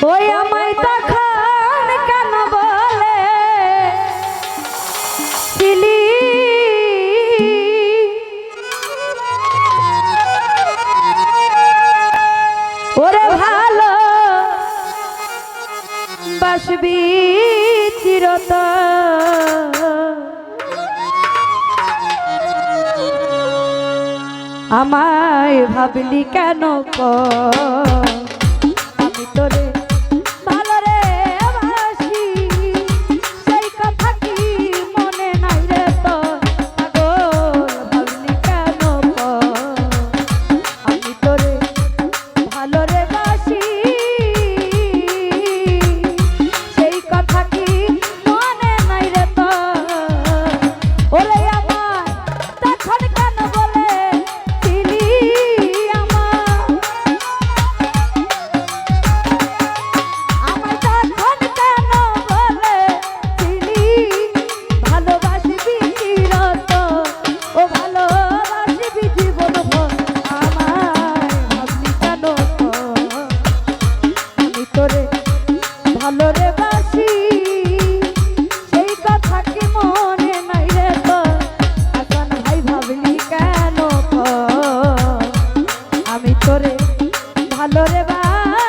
ওই আমায় তখন কেন বলে ছিলি ওরে ভালো বাসবি চিরতন আমায় ভাবলি কেন আমি তোরে ভালো রে বাসি সেই কথা কি মনে নাই রে তো পাগল ভাবলি কেন আমি তোরে ভালো রে বাসি সেই কথা কি মনে নাই রে তো ওরে আমার তখন কেন বলে ভালো রে বাসি সেই কথা কি মনে নাই রে তো এখন ভাই ভাবলি কেন আমি তোরে ভালো রে বাসি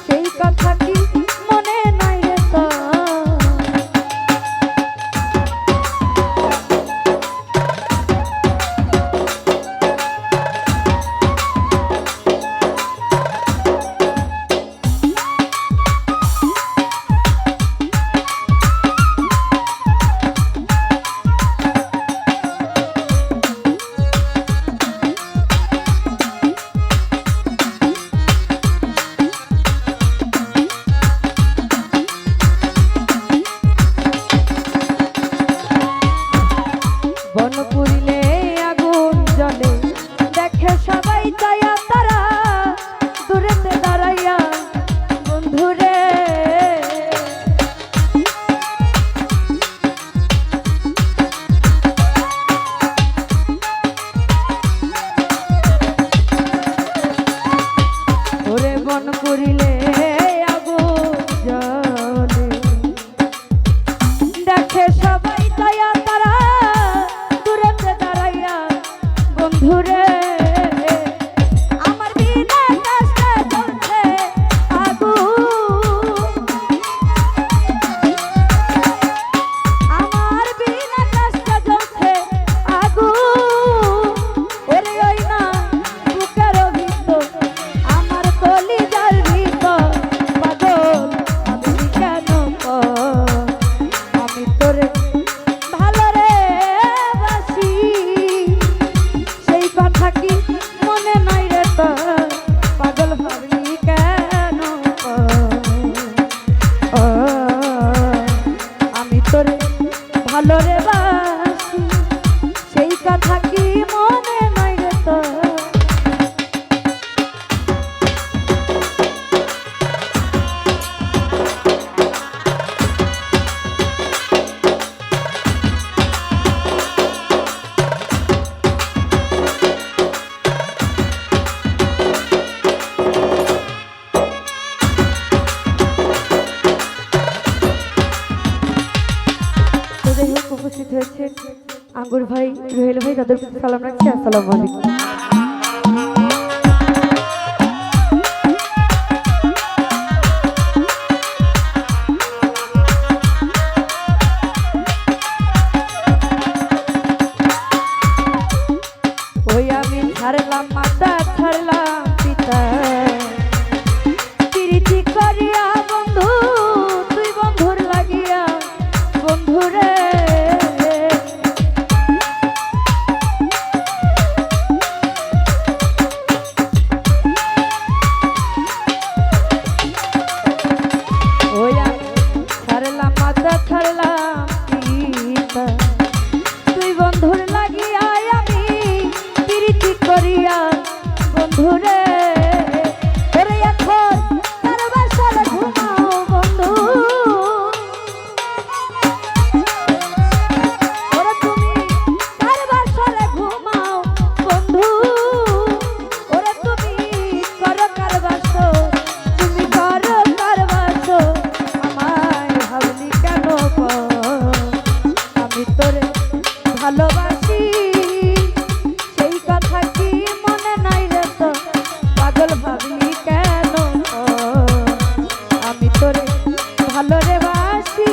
সেই কথা কি মনে নাই রে তো দেখে সবাই দয়া তারা দূরে আঙ্গুর ভাই, রুহেল ভাই, তাদের প্রতি সালাম রাখছি। আসসালামু আলাইকুম। ওই আমি ছাড়লাম মাতা, ছাড়লাম পিতা, প্রীতি করিয়া বন্ধু, তুই বন্ধুর লাগিয়া বন্ধুরে। ওই আমি ছাড়লাম মাতা, ছাড়লাম পিতা, তুই বন্ধুর লাগিয়া আমি প্রীতি করিয়া বন্ধুরে। ওরে এখন তার বাসায় ঘুমাও বন্ধু, ওরে তুমি তার বাসায় ঘুমাও বন্ধু, ওরে তুমি করো কার বাসো, তুমি করো কার বাসো, আমায় ভাবলি কেন গো? আমি তোরে ভালোবাসি, সেই কথা কি মনে নাই রে তো? পাগল ভাবলি কেন? আমি তোরে ভালো রে বাসি,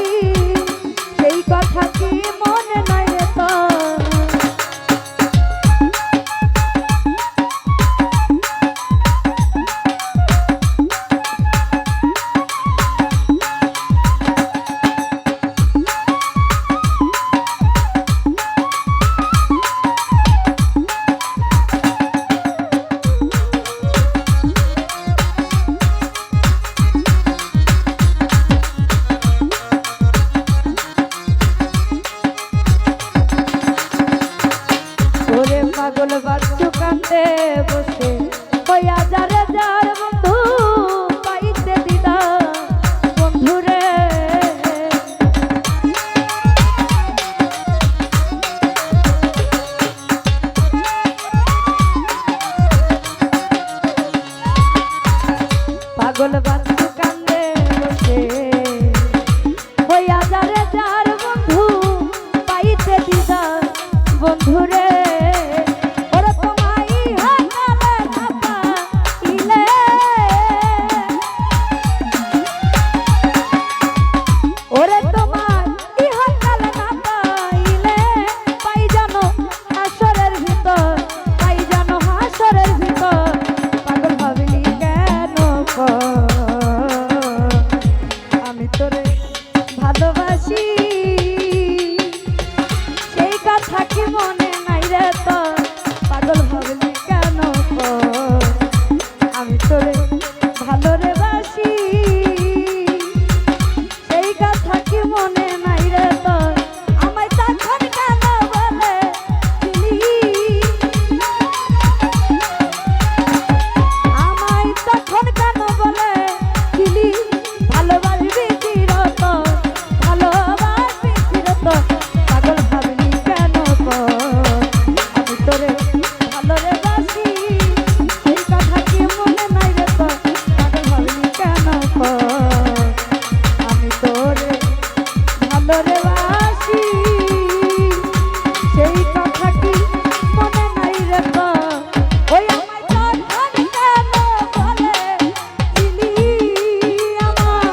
সেই কথা কি মনে নাই রে তো? ওরে পাগল বাচ্চু কান্দে বসে, হইয়া যারে যার বন্ধু পাইতে দিদা বন্ধুরে। পাগল বাচ্চু কান্দে বসে, হইয়া যারে যার বন্ধু পাইতে দিদা বন্ধুরে। ওরে তোমায় হাতালে না পাইলে, ওরে তোমায় হাতালে না পাইলে, পাই জানো হাসরের ভিতর, পাই জানো হাসরের ভিতর। পাগল ভাবলি কেন গো? আমি তোরে ভালোবাসি, সেই কথা কি মনে নাই রে তো? পাগল ভাবলি কেন গো? আমি তোরে ভালো রে বাসি, সেই কথা কি মনে নাই রে তো? আমায় তখন কেন বলে আমায় তখন কেন বলে দিলি ভালোবাসবি চিরত, ভালোবাসবি চিরত? পাগল ভাবলি কেন গো? আমি তোরে ভালো রে বাসি, সেই কথা কি মনে নাই রে তো? পাগল ভাবলি কেন গো? আমি তোরে ভালো রে বাসি, সেই কথা কি মনে নাই রে তো? ওই আমায় তখন কেন বলে দিলি আমার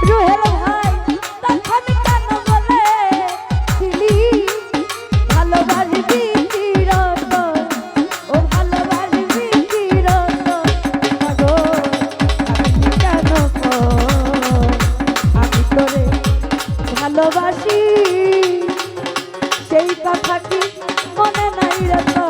রুহেল ভাই, তখন কেন বলে দিলি ভালোবাসবি চিরত, ও ভালোবাসবি চিরত? পাগল ভাবলি কেন গো? আমি তোরে ভালোবাসি, সেই কথা কি মনে নাই রে তো?